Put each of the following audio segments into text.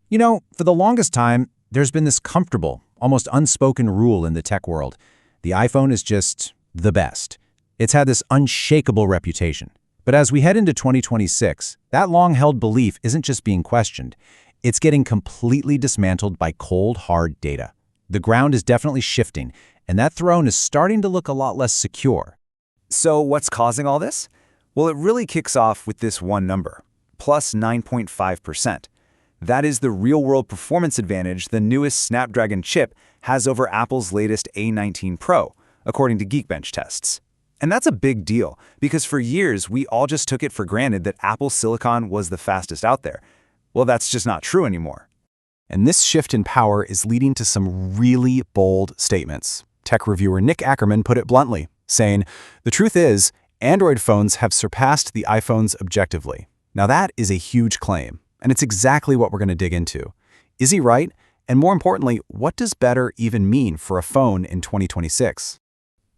For the longest time, there's been this comfortable, almost unspoken rule in the tech world. The iPhone is just the best. It's had this unshakable reputation. But as we head into 2026, that long-held belief isn't just being questioned. It's getting completely dismantled by cold, hard data. The ground is definitely shifting, and that throne is starting to look a lot less secure. So what's causing all this? Well, it really kicks off with this one number, plus 9.5%. That is the real-world performance advantage the newest Snapdragon chip has over Apple's latest A19 Pro, according to Geekbench tests. And that's a big deal, because for years we all just took it for granted that Apple's silicon was the fastest out there. Well, that's just not true anymore. And this shift in power is leading to some really bold statements. Tech reviewer Nick Ackerman put it bluntly, saying, "The truth is, Android phones have surpassed the iPhones objectively." Now that is a huge claim, and it's exactly what we're going to dig into. Is he right? And more importantly, what does better even mean for a phone in 2026?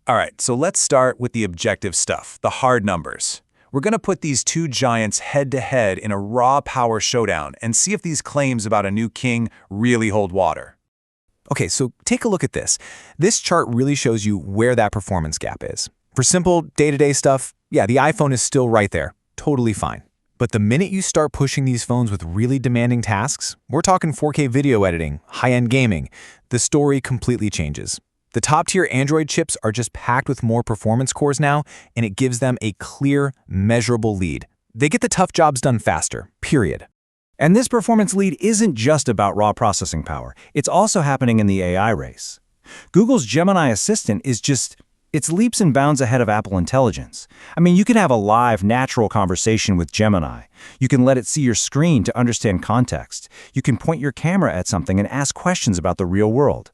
All right, so let's start with the objective stuff, the hard numbers. We're going to put these two giants head-to-head in a raw power showdown and see if these claims about a new king really hold water. Okay, so take a look at this. This chart really shows you where that performance gap is. For simple day-to-day stuff, yeah, the iPhone is still right there, totally fine. But the minute you start pushing these phones with really demanding tasks, we're talking 4K video editing, high-end gaming, the story completely changes. The top-tier Android chips are just packed with more performance cores now, and it gives them a clear, measurable lead. They get the tough jobs done faster, period. And this performance lead isn't just about raw processing power. It's also happening in the AI race. Google's Gemini Assistant it's leaps and bounds ahead of Apple Intelligence. I mean, you can have a live, natural conversation with Gemini. You can let it see your screen to understand context. You can point your camera at something and ask questions about the real world.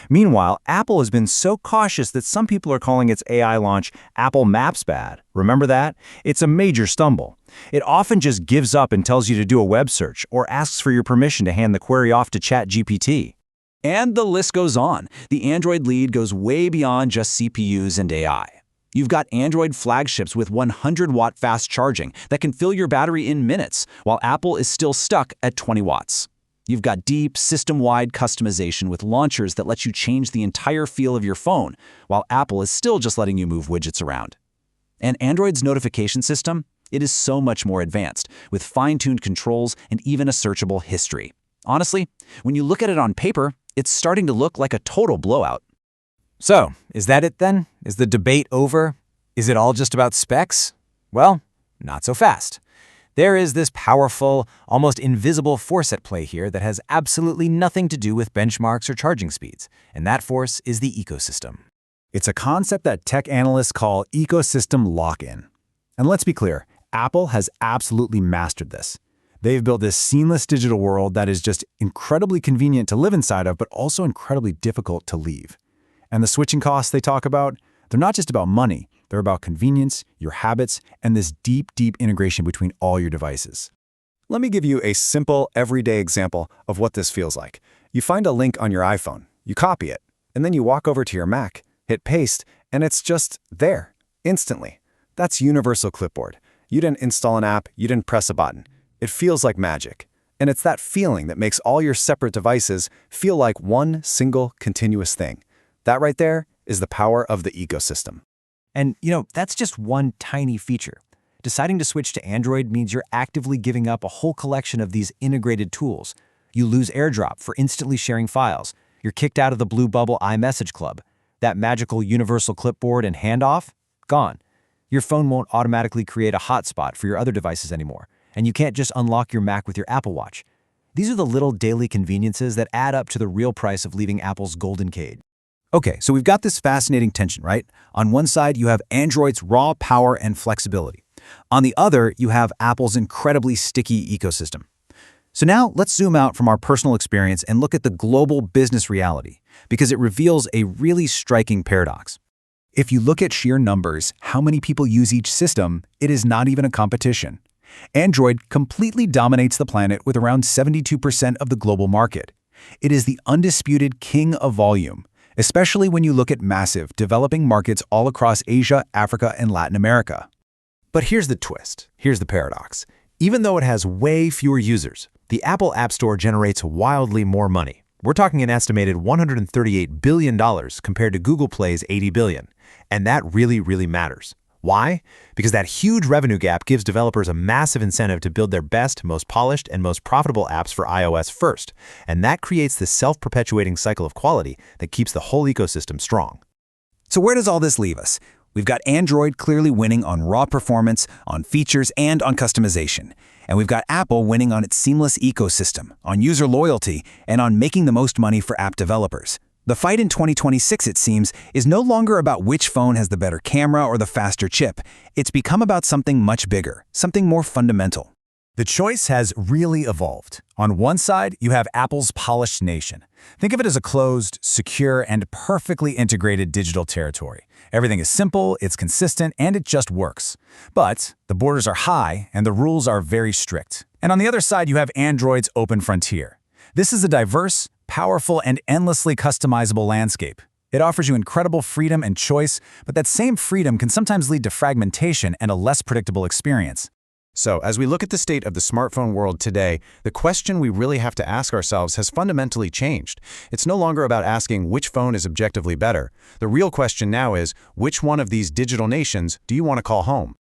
Meanwhile, Apple has been so cautious that some people are calling its AI launch Apple Maps bad. Remember that? It's a major stumble. It often just gives up and tells you to do a web search or asks for your permission to hand the query off to ChatGPT. And the list goes on. The Android lead goes way beyond just CPUs and AI. You've got Android flagships with 100-watt fast charging that can fill your battery in minutes, while Apple is still stuck at 20 watts. You've got deep, system-wide customization with launchers that let you change the entire feel of your phone, while Apple is still just letting you move widgets around. And Android's notification system? It is so much more advanced, with fine-tuned controls and even a searchable history. Honestly, when you look at it on paper, it's starting to look like a total blowout. So, is that it then? Is the debate over? Is it all just about specs? Well, not so fast. There is this powerful, almost invisible force at play here that has absolutely nothing to do with benchmarks or charging speeds, and that force is the ecosystem. It's a concept that tech analysts call ecosystem lock-in. And let's be clear, Apple has absolutely mastered this. They've built this seamless digital world that is just incredibly convenient to live inside of, but also incredibly difficult to leave. And the switching costs they talk about, they're not just about money. They're about convenience, your habits, and this deep, deep integration between all your devices. Let me give you a simple, everyday example of what this feels like. You find a link on your iPhone, you copy it, and then you walk over to your Mac, hit paste, and it's just there, instantly. That's universal clipboard. You didn't install an app, you didn't press a button. It feels like magic. And it's that feeling that makes all your separate devices feel like one single continuous thing. That right there is the power of the ecosystem. And, that's just one tiny feature. Deciding to switch to Android means you're actively giving up a whole collection of these integrated tools. You lose AirDrop for instantly sharing files. You're kicked out of the Blue Bubble iMessage Club. That magical universal clipboard and handoff? Gone. Your phone won't automatically create a hotspot for your other devices anymore. And you can't just unlock your Mac with your Apple Watch. These are the little daily conveniences that add up to the real price of leaving Apple's golden cage. Okay, so we've got this fascinating tension, right? On one side, you have Android's raw power and flexibility. On the other, you have Apple's incredibly sticky ecosystem. So now let's zoom out from our personal experience and look at the global business reality, because it reveals a really striking paradox. If you look at sheer numbers, how many people use each system, it is not even a competition. Android completely dominates the planet with around 72% of the global market. It is the undisputed king of volume, especially when you look at massive, developing markets all across Asia, Africa, and Latin America. But here's the twist. Here's the paradox. Even though it has way fewer users, The Apple App Store generates wildly more money. We're talking an estimated $138 billion compared to Google Play's $80 billion. And that really matters. Why? Because that huge revenue gap gives developers a massive incentive to build their best, most polished, and most profitable apps for iOS first. And that creates this self-perpetuating cycle of quality that keeps the whole ecosystem strong. So where does all this leave us? We've got Android clearly winning on raw performance, on features, and on customization. And we've got Apple winning on its seamless ecosystem, on user loyalty, and on making the most money for app developers. The fight in 2026, it seems, is no longer about which phone has the better camera or the faster chip. It's become about something much bigger, something more fundamental. The choice has really evolved. On one side, you have Apple's polished nation. Think of it as a closed, secure, and perfectly integrated digital territory. Everything is simple, it's consistent, and it just works. But the borders are high, and the rules are very strict. And on the other side, you have Android's open frontier. This is a diverse, powerful, and endlessly customizable landscape. It offers you incredible freedom and choice, but that same freedom can sometimes lead to fragmentation and a less predictable experience. So, as we look at the state of the smartphone world today, the question we really have to ask ourselves has fundamentally changed. It's no longer about asking which phone is objectively better. The real question now is, which one of these digital nations do you want to call home?